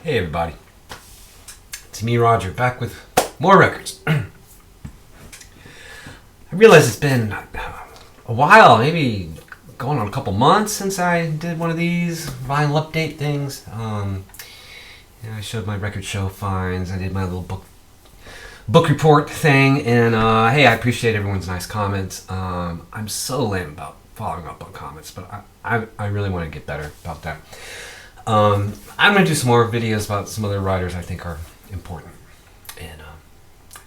Hey everybody, it's me Rodger, back with more records. I realize it's been a while, maybe going on a couple months since I did one of these vinyl update things. I showed my record show finds, I did my little book report thing, and hey, I appreciate everyone's nice comments. I'm so lame about following up on comments, but I really want to get better about that. I'm going to do some more videos about some other writers I think are important, and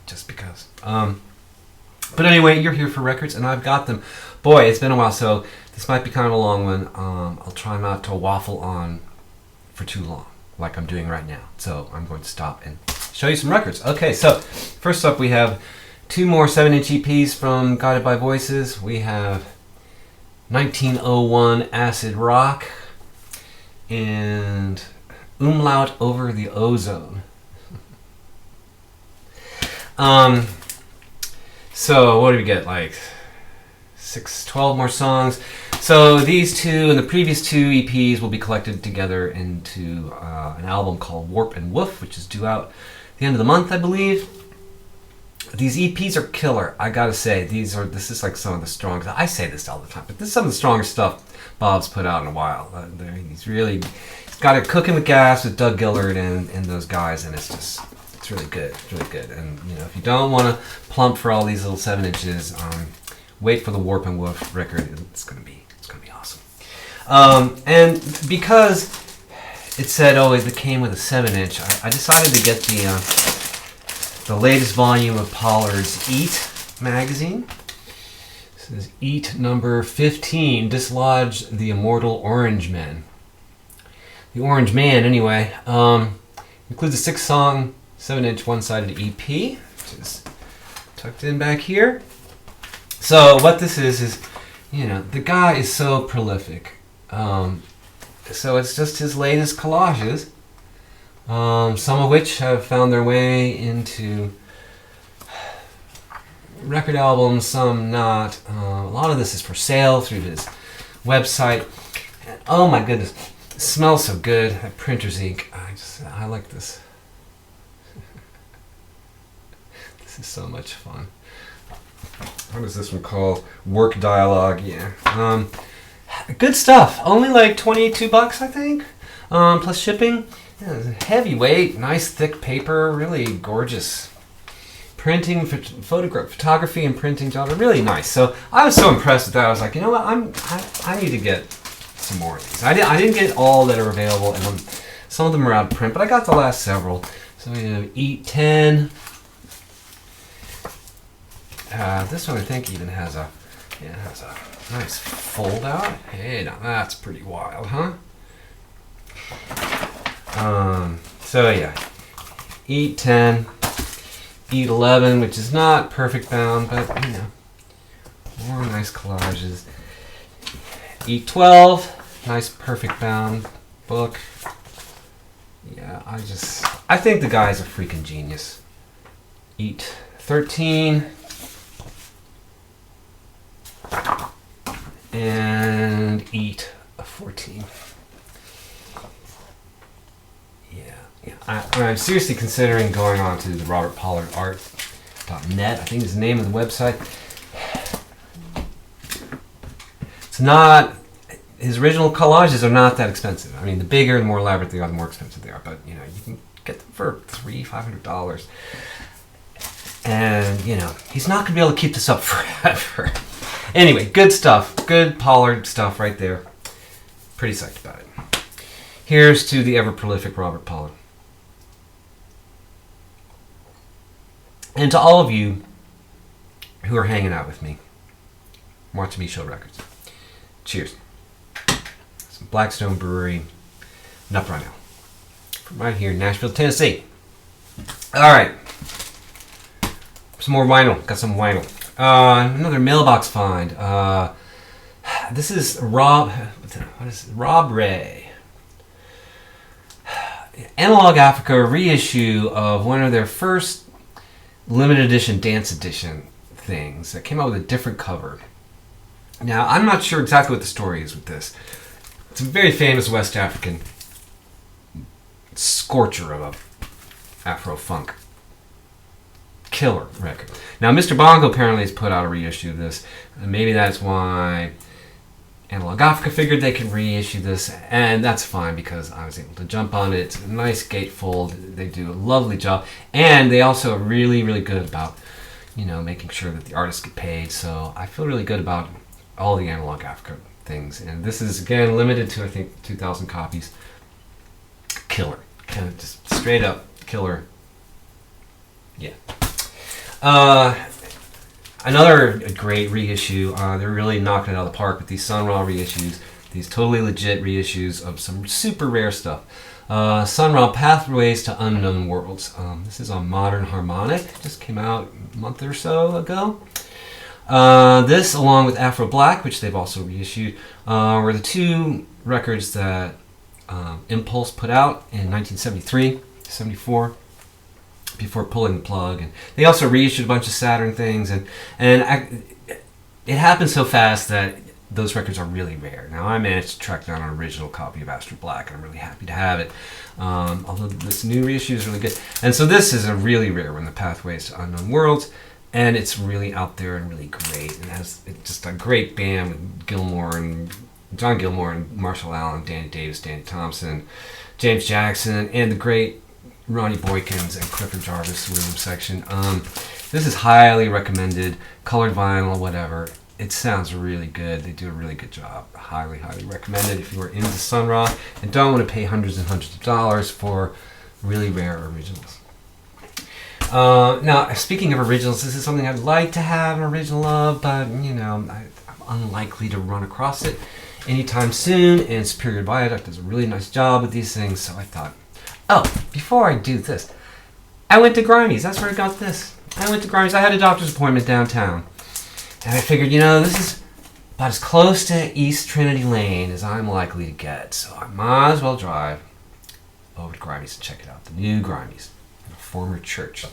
just because. But anyway, you're here for records, and I've got them. Boy, it's been a while, so this might be kind of a long one. I'll try not to waffle on for too long, like I'm doing right now. So I'm going to stop and show you some records. Okay, so first up we have two more 7-inch EPs from Guided by Voices. We have 1901 Acid Rock and Umlaut Over the Ozone. So what do we get, like 12 more songs? So these two and the previous two EPs will be collected together into an album called Warp and Woof, which is due out at the end of the month, I believe. These EPs are killer, I gotta say. This is like some of the strongest. I say this all the time, but this is some of the strongest stuff Bob's put out in a while. He's got it cooking with gas with Doug Gillard and those guys, and it's really good. It's really good. And if you don't want to plump for all these little 7 inches, wait for the Warp and Woof record. It's gonna be awesome. And because it said it came with a 7-inch, I decided to get the latest volume of Pollard's Eat magazine. This is Eat number 15, Dislodge the Immortal Orange Man. The Orange Man, anyway, includes a 6-song, 7-inch, one-sided EP, which is tucked in back here. So what this is the guy is so prolific. So it's just his latest collages, some of which have found their way into record albums, some not. A lot of this is for sale through his website. And, oh my goodness, it smells so good. That printer's ink. I like this. This is so much fun. What is this one called? Work Dialogue. Yeah. Good stuff. Only like $22, I think, plus shipping. Yeah, heavyweight, nice thick paper, really gorgeous. Printing, photography and printing job are really nice. So I was so impressed with that. I was like, you know what? I need to get some more of these. I didn't get all that are available, and some of them are out of print, but I got the last several. So we have Eat 10. This one I think even has a nice fold out. Hey, now that's pretty wild, huh? So yeah, Eat 10, Eat 11, which is not perfect bound, but more nice collages. Eat 12, nice perfect bound book. Yeah, I think the guy's a freaking genius. Eat 13. And Eat 14. Yeah. I'm seriously considering going on to the RobertPollardArt.net. I think is the name of the website. It's not. His original collages are not that expensive. I mean, the bigger and more elaborate they are, the more expensive they are. But you can get them for $300-$500. And he's not going to be able to keep this up forever. Anyway, good stuff. Good Pollard stuff right there. Pretty psyched about it. Here's to the ever-prolific Robert Pollard. And to all of you who are hanging out with me, watching me show records. Cheers. Some Blackstone Brewery, Nup Rhino. From right here in Nashville, Tennessee. Alright. Some more vinyl. Got some vinyl. Another mailbox find. This is Rob Ray. Analog Africa reissue of one of their first limited edition dance edition things that came out with a different cover. Now, I'm not sure exactly what the story is with this. It's a very famous West African scorcher of a Afro funk killer record. Now, Mr. Bongo apparently has put out a reissue of this, and maybe that's why Analog Africa figured they could reissue this, and that's fine because I was able to jump on it. It's a nice gatefold. They do a lovely job, and they also are really, really good about, you know, making sure that the artists get paid. So I feel really good about all the Analog Africa things, and this is again limited to I think 2,000 copies. Killer, kind of just straight up killer. Yeah. Another great reissue. They're really knocking it out of the park with these Sun Ra reissues. These totally legit reissues of some super rare stuff. Sun Ra Pathways to Unknown Worlds. This is on Modern Harmonic. Just came out a month or so ago. This, along with Afro Black, which they've also reissued, were the two records that Impulse put out in 1973, 74. Before pulling the plug, and they also reissued a bunch of Saturn things, and it happened so fast that those records are really rare. Now I managed to track down an original copy of Astro Black, and I'm really happy to have it. Although this new reissue is really good, and so this is a really rare one, the Pathways to Unknown Worlds, and it's really out there and really great. And it's just a great band with John Gilmore and Marshall Allen, Danny Davis, Danny Thompson, James Jackson, and the great Ronnie Boykins and Clifford Jarvis Williams section. This is highly recommended. Colored vinyl, whatever. It sounds really good. They do a really good job. Highly, highly recommended if you are into Sun Ra and don't want to pay hundreds and hundreds of dollars for really rare originals. Now, speaking of originals, this is something I'd like to have an original of, but you know, I'm unlikely to run across it anytime soon. And Superior Viaduct does a really nice job with these things, so I thought, oh, before I do this, I went to Grimey's. That's where I got this. I went to Grimey's. I had a doctor's appointment downtown. And I figured, you know, this is about as close to East Trinity Lane as I'm likely to get. So I might as well drive over to Grimey's and check it out. The new Grimey's, a former church.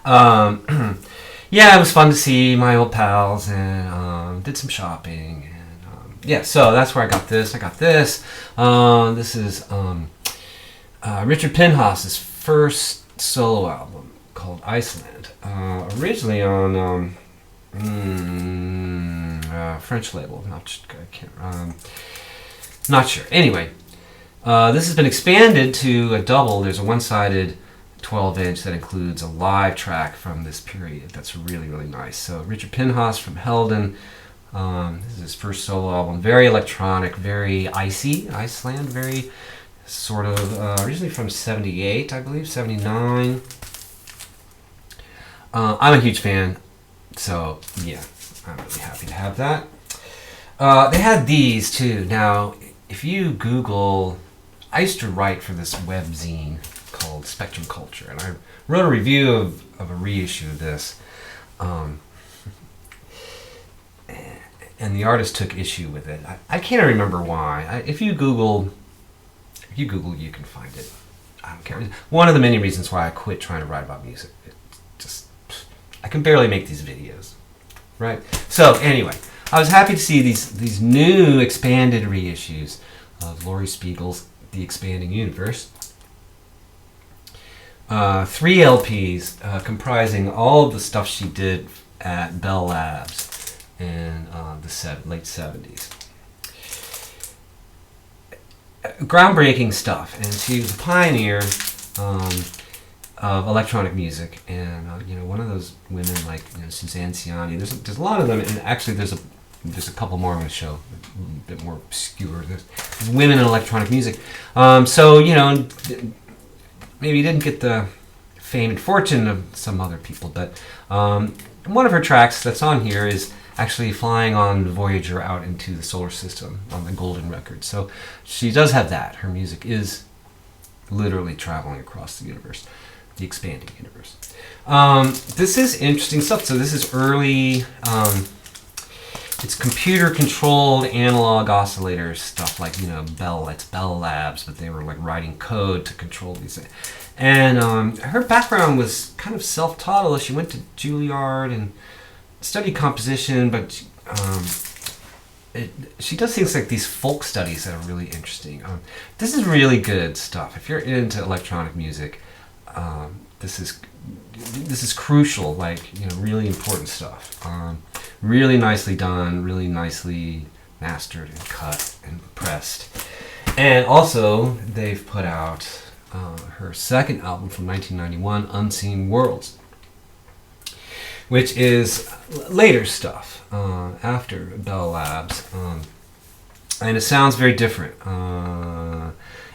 Yeah, it was fun to see my old pals and did some shopping. And yeah, so that's where I got this. This is Richard Pinhas's first solo album called Iceland. Originally on French label. Not sure. Anyway, this has been expanded to a double. There's a one-sided 12-inch that includes a live track from this period. That's really, really nice. So Richard Pinhas from Helden. This is his first solo album. Very electronic, very icy. Iceland, very sort of originally from 78, I believe, 79. I'm a huge fan, so yeah, I'm really happy to have that. They had these too. Now, if you Google, I used to write for this web zine called Spectrum Culture, and I wrote a review of a reissue of this. And the artist took issue with it. I can't remember why. If you Google, you can find it. I don't care. One of the many reasons why I quit trying to write about music. I can barely make these videos, right? So anyway, I was happy to see these new expanded reissues of Laurie Spiegel's The Expanding Universe. 3 LPs comprising all of the stuff she did at Bell Labs in the late 70s. Groundbreaking stuff, and she was a pioneer of electronic music, and one of those women like Suzanne Ciani. There's a lot of them, and actually there's a couple more I'm going to show, a bit more obscure. There's women in electronic music. So maybe you didn't get the fame and fortune of some other people, but one of her tracks that's on here is actually flying on Voyager out into the solar system on the Golden Record. So she does have that. Her music is literally traveling across the universe, the expanding universe. This is interesting stuff. So this is early, it's computer-controlled analog oscillator stuff, like it's Bell Labs, but they were like writing code to control these things. And her background was kind of self-taught, although she went to Juilliard and studied composition, but she does things like these folk studies that are really interesting. This is really good stuff. If you're into electronic music, this is crucial. Like, really important stuff. Really nicely done. Really nicely mastered and cut and pressed. And also, they've put out her second album from 1991, Unseen Worlds, which is later stuff after Bell Labs, and it sounds very different.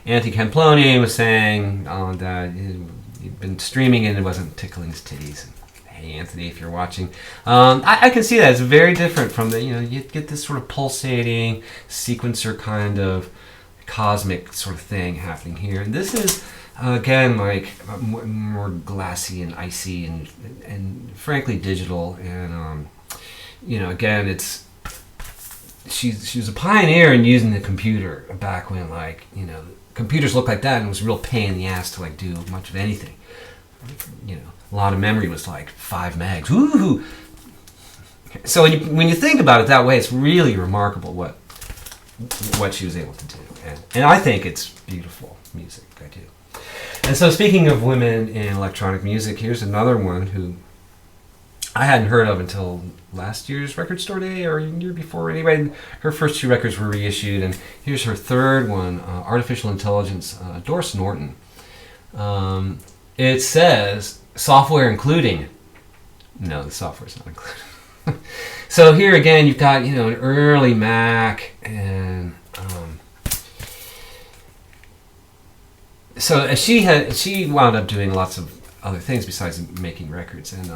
Anthony Camplone was saying that he'd been streaming and it wasn't tickling his titties. Hey Anthony, if you're watching, I can see that it's very different from the, you get this sort of pulsating sequencer kind of cosmic sort of thing happening here, and this is again like more glassy and icy and frankly digital, and again it's she was a pioneer in using the computer back when computers looked like that, and it was a real pain in the ass to do much of anything. A lot of memory was like 5 megs. Woo! So when you think about it that way, it's really remarkable what she was able to do. And I think it's beautiful music. I do. And so speaking of women in electronic music, here's another one who I hadn't heard of until last year's Record Store Day or year before. Anyway, her first 2 records were reissued, and here's her third one, Artificial Intelligence, Doris Norton. It says software including. No, the software's not included. So here again, you've got an early Mac, and so she wound up doing lots of other things besides making records, and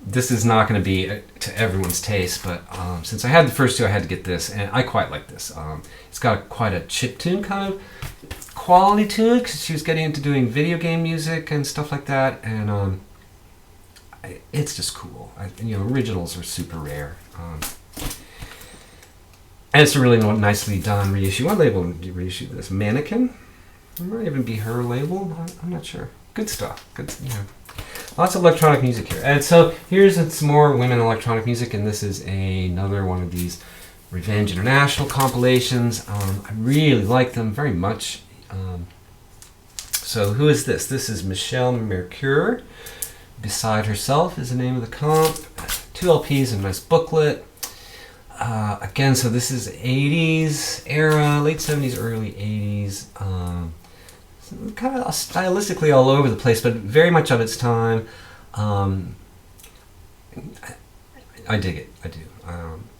this is not going to be to everyone's taste, but since I had the first 2, I had to get this, and I quite like this. It's got quite a chiptune kind of quality to it, because she was getting into doing video game music and stuff like that, and it's just cool. Originals are super rare. And it's a really nicely done reissue. What label did you reissue this? Mannequin? It might even be her label. I'm not sure. Good stuff. Good. Lots of electronic music here. And so here's some more women electronic music, and this is another one of these Revenge International compilations. I really like them very much. So who is this? This is Michelle Mercure. Beside Herself is the name of the comp. 2 LPs and a nice booklet. Again, so this is 80s era, late 70s, early 80s. Kind of stylistically all over the place, but very much of its time. I dig it. I do.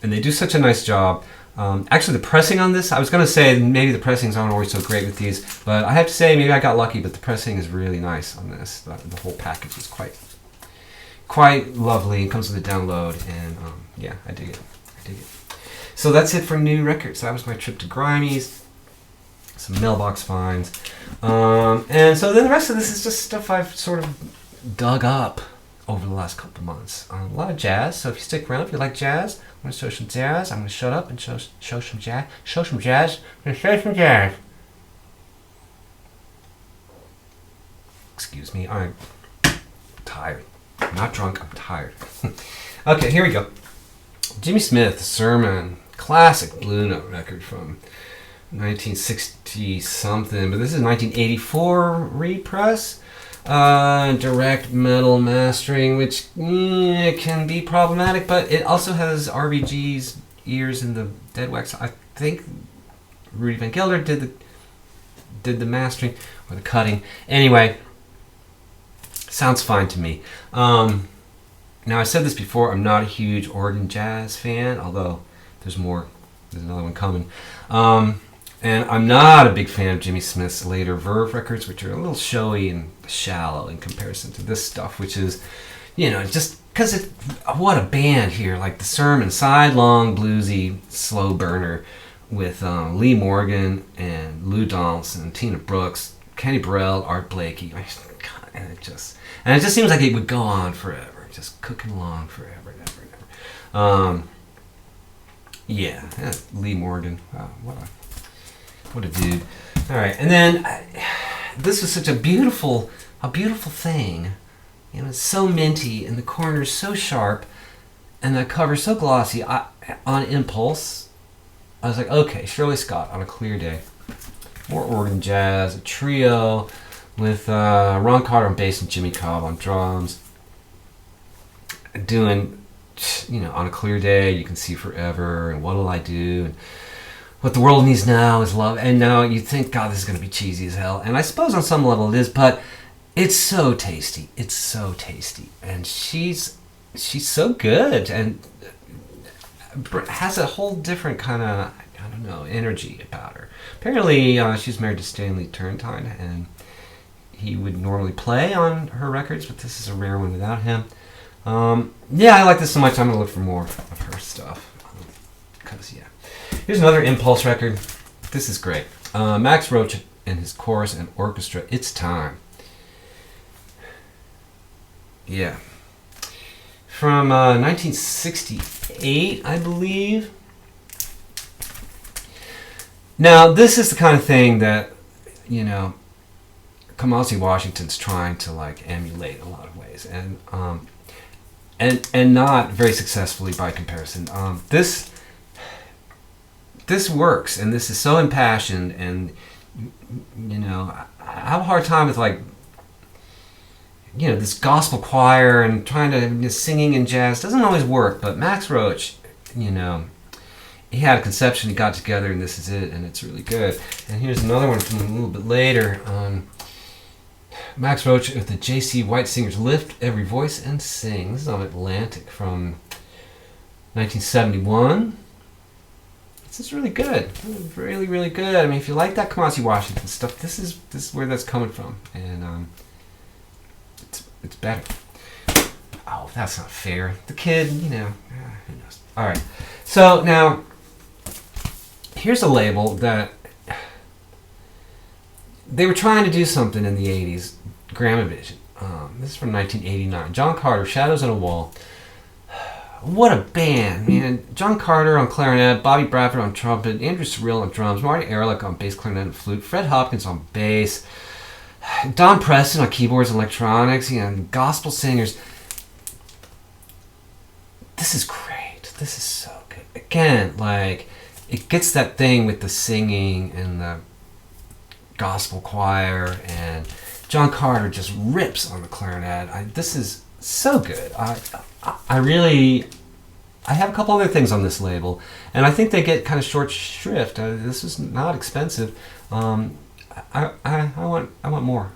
And they do such a nice job. Actually, the pressing on this, I was going to say maybe the pressings aren't always so great with these, but I have to say maybe I got lucky, but the pressing is really nice on this. The whole package is quite lovely. It comes with a download, and yeah, I dig it. So that's it for new records. That was my trip to Grimey's. Some mailbox finds. And so then the rest of this is just stuff I've sort of dug up over the last couple of months. A lot of jazz, so if you stick around, if you like jazz, I'm going to show some jazz. I'm going to shut up and show some jazz. I'm going to show some jazz. Excuse me, I'm tired. I'm not drunk, I'm tired. Okay, here we go. Jimmy Smith, Sermon, classic Blue Note record from 1960 something, but this is 1984 repress. Direct metal mastering, which can be problematic, but it also has RBG's ears in the dead wax. I think Rudy Van Gelder did the mastering or the cutting. Anyway, sounds fine to me. Now, I said this before, I'm not a huge organ jazz fan, although there's another one coming. And I'm not a big fan of Jimmy Smith's later Verve records, which are a little showy and shallow in comparison to this stuff, which is, just because what a band here, like the Sermon, sidelong, bluesy, slow burner with Lee Morgan and Lou Donaldson, Tina Brooks, Kenny Burrell, Art Blakey. And it just seems like it would go on forever, just cooking along forever and ever and ever. Yeah, Lee Morgan, wow, what a dude. All right, and then this was such a beautiful thing. It's so minty, and the corners so sharp, and the cover so glossy. on impulse, I was like, okay, Shirley Scott on a clear day. More organ jazz, a trio with Ron Carter on bass and Jimmy Cobb on drums. Doing, on a clear day, You Can See Forever, and What'll I Do, and What the World Needs Now Is Love. And now you think, God, this is going to be cheesy as hell. And I suppose on some level it is, but it's so tasty. It's so tasty. And she's so good and has a whole different kind of, energy about her. Apparently, she's married to Stanley Turrentine, and he would normally play on her records, but this is a rare one without him. I like this so much, I'm going to look for more of her stuff. Here's another Impulse record. This is great. Max Roach and his chorus and orchestra, It's Time. Yeah. From 1968, I believe. Now, this is the kind of thing that, Kamasi Washington's trying to emulate in a lot of ways, and not very successfully by comparison. This works, and this is so impassioned, and I have a hard time with this gospel choir and trying to singing in jazz doesn't always work. But Max Roach, he had a conception, he got together, and this is it, and it's really good. And here's another one from a little bit later. Max Roach with the J.C. White Singers, Lift Every Voice and Sing. This is on Atlantic from 1971. This is really good, really, really good. I mean, if you like that Kamasi Washington stuff, this is where that's coming from, and it's better. Oh, that's not fair. The kid, who knows? All right, so now here's a label that they were trying to do something in the 80s, Gramavision. This is from 1989. John Carter, Shadows on a Wall. What a band, man. John Carter on clarinet, Bobby Bradford on trumpet, Andrew Surreal on drums, Marty Ehrlich on bass, clarinet, and flute, Fred Hopkins on bass, Don Preston on keyboards and electronics, gospel singers. This is great. This is so good. Again, it gets that thing with the singing and the gospel choir, and John Carter just rips on the clarinet. This is so good. I have a couple other things on this label, and I think they get kind of short shrift. This is not expensive. I want more.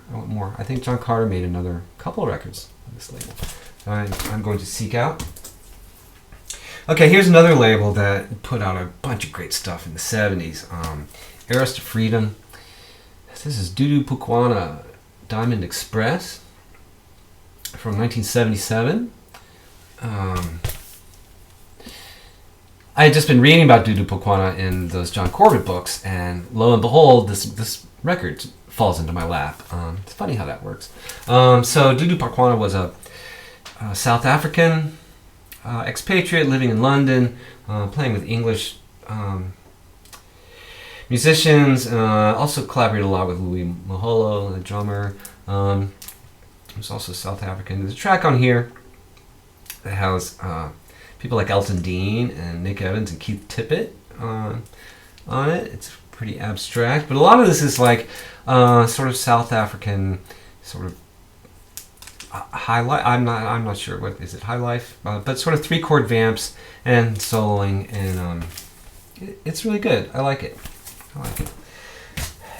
I think John Carter made another couple of records on this label. I'm going to seek out. Okay, here's another label that put out a bunch of great stuff in the 70s. Eros to Freedom. This is Dudu Pukwana, Diamond Express from 1977. I had just been reading about Dudu Pukwana in those John Corbett books, and lo and behold, this record falls into my lap. It's funny how that works. So Dudu Pukwana was a South African expatriate living in London, playing with English musicians. Also collaborated a lot with Louis Moholo, the drummer. Who's also South African. There's a track on here that has people like Elton Dean and Nick Evans and Keith Tippett on it. It's pretty abstract, but a lot of this is sort of South African sort of high life. I'm not sure what is it, high life, but sort of 3-chord vamps and soloing, and it's really good. I like it.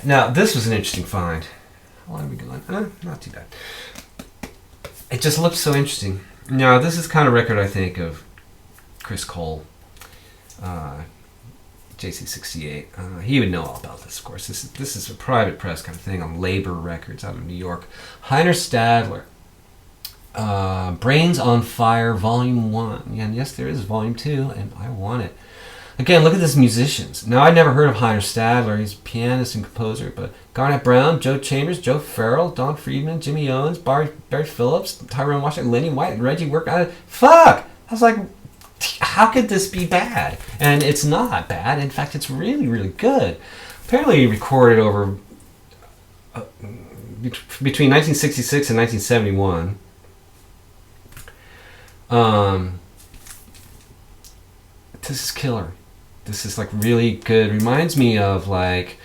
Now this was an interesting find. How long are we going? Not too bad. It just looked so interesting. Now this is kind of record I think of Chris Cole, JC68. He would know all about this, of course. This is a private press kind of thing on Labor Records out of New York. Heiner Stadler, Brains on Fire, Volume 1. And yes, there is Volume 2, and I want it. Again, look at these musicians. Now, I'd never heard of Heiner Stadler. He's a pianist and composer, but Garnett Brown, Joe Chambers, Joe Farrell, Don Friedman, Jimmy Owens, Barry Phillips, Tyrone Washington, Lenny White, and Reggie Work. Fuck! I was like, how could this be bad? And it's not bad. In fact, it's really, really good. Apparently, he recorded over between 1966 and 1971. this is killer. This is like really good. Reminds me of like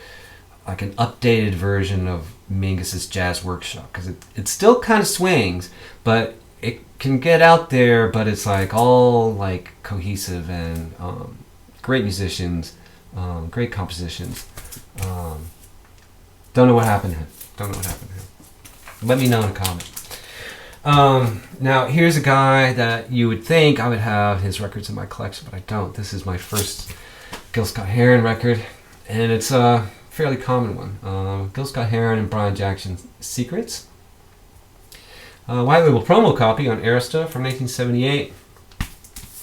an updated version of Mingus's Jazz Workshop, because it still kind of swings, but it can get out there, but it's like all like cohesive and great musicians, great compositions. Don't know what happened to him. Let me know in a comment. Now here's a guy that you would think I would have his records in my collection, but I don't. This is my first Gil Scott-Heron record, and it's a fairly common one. Gil Scott-Heron and Brian Jackson's Secrets. White label promo copy on Arista from 1978.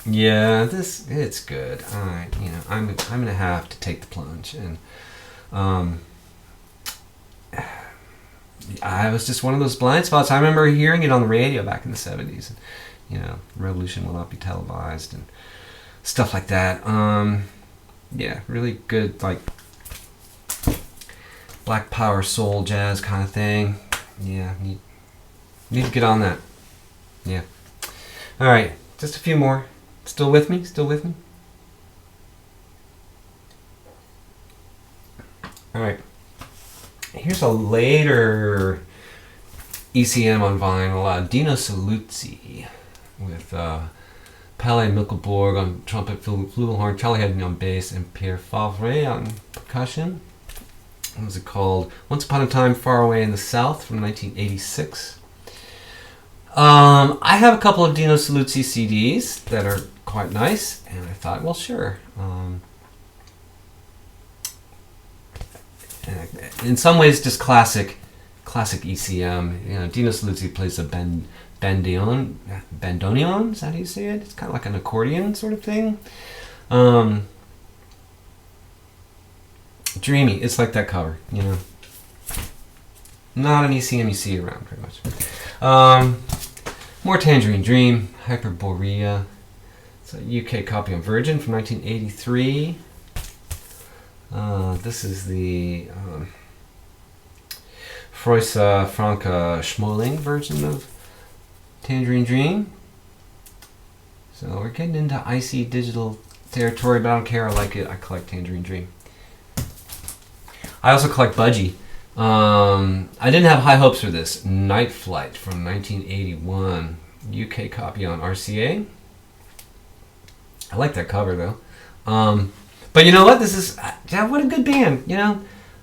Yeah, it's good. I'm gonna have to take the plunge, and I was just one of those blind spots. I remember hearing it on the radio back in the 70s. Revolution Will Not Be Televised and stuff like that. Yeah, really good, like black power soul jazz kind of thing. Yeah, need to get on that. Yeah. All right, just a few more. Still with me? All right. Here's a later ECM on vinyl, Dino Saluzzi, with Pelle Mikkelborg on trumpet, flugelhorn, Charlie Haddon on bass, and Pierre Favre on percussion. What was it called? Once Upon a Time Far Away in the South from 1986. I have a couple of Dino Saluzzi CDs that are quite nice, and I thought, well, sure. In some ways, just classic ECM. Dino Saluzzi plays a bandoneon. Is that how you say it? It's kind of like an accordion sort of thing. Dreamy. It's like that cover, Not an ECM you see around very much. More Tangerine Dream, Hyperborea. It's a UK copy on Virgin from 1983. This is the Freusa Franca Schmoling version of Tangerine Dream. So we're getting into icy digital territory, but I don't care. I like it. I collect Tangerine Dream. I also collect Budgie. I didn't have high hopes for this. Night Flight from 1981. UK copy on RCA. I like that cover though. But you know what? This is what a good band.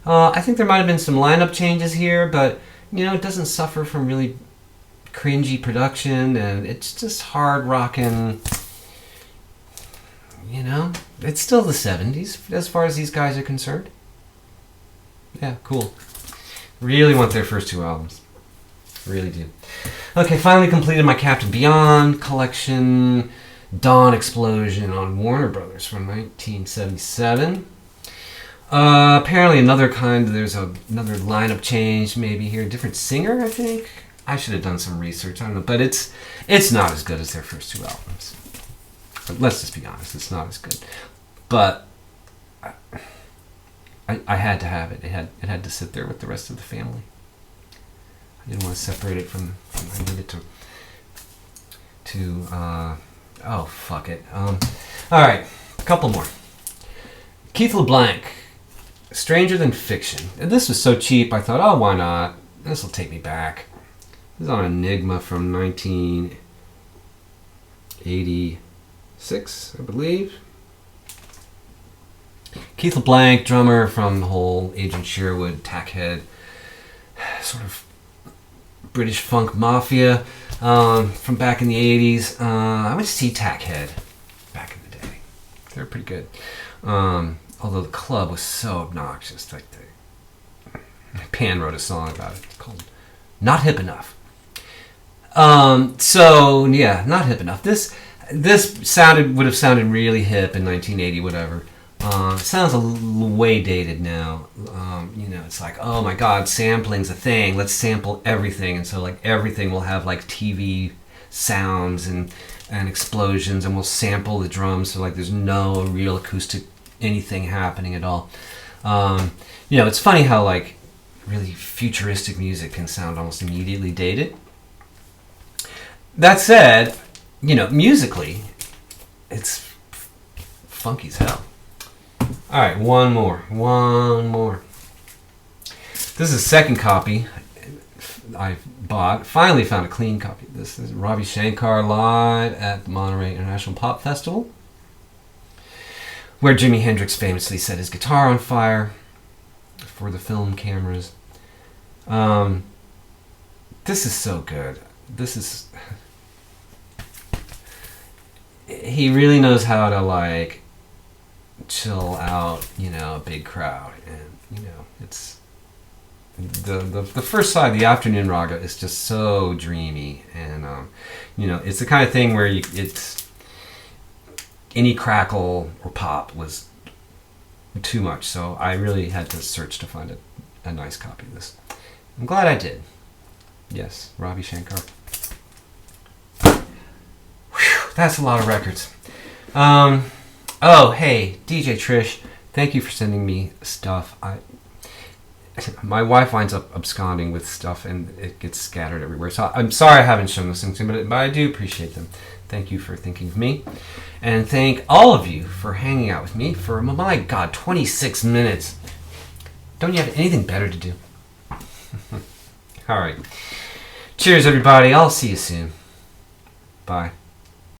I think there might have been some lineup changes here, but it doesn't suffer from really cringy production, and it's just hard rocking. It's still the 70s as far as these guys are concerned. Yeah, cool. Really want their first two albums. Really do. Okay, finally completed my Captain Beyond collection. Dawn Explosion on Warner Brothers from 1977. Apparently there's another lineup change maybe here. Different singer, I think. I should have done some research. I don't know. But it's not as good as their first two albums. But let's just be honest. It's not as good. But I had to have it. It had to sit there with the rest of the family. I didn't want to separate it from I needed to oh, fuck it. All right, a couple more. Keith LeBlanc, Stranger Than Fiction. And this was so cheap, I thought, oh, why not? This will take me back. This is on Enigma from 1986, I believe. Keith LeBlanc, drummer from the whole Agent Sherwood, Tackhead, sort of British funk mafia. From back in the 80s. I went to see Tackhead back in the day. They were pretty good. Although the club was so obnoxious. Like Pan wrote a song about it. It's called Not Hip Enough. So, yeah, Not Hip Enough. This would have sounded really hip in 1980, whatever. It sounds way dated now. It's like, oh my god, sampling's a thing. Let's sample everything. And so like everything will have like TV sounds and explosions, and we'll sample the drums. So like there's no real acoustic anything happening at all. It's funny how like really futuristic music can sound almost immediately dated. That said, musically, it's funky as hell. All right, one more. This is the second copy I bought. Finally found a clean copy. This is Ravi Shankar live at the Monterey International Pop Festival, where Jimi Hendrix famously set his guitar on fire for the film cameras. This is so good. He really knows how to like chill out, a big crowd, and it's the first side, the afternoon raga, is just so dreamy, and it's the kind of thing where it's any crackle or pop was too much, so I really had to search to find a nice copy of this. I'm glad I did. Yes, Ravi Shankar. Whew, that's a lot of records. Oh, hey, DJ Trish, thank you for sending me stuff. My wife winds up absconding with stuff, and it gets scattered everywhere. So I'm sorry I haven't shown those things to you, but I do appreciate them. Thank you for thinking of me. And thank all of you for hanging out with me for, my God, 26 minutes. Don't you have anything better to do? All right. Cheers, everybody. I'll see you soon. Bye.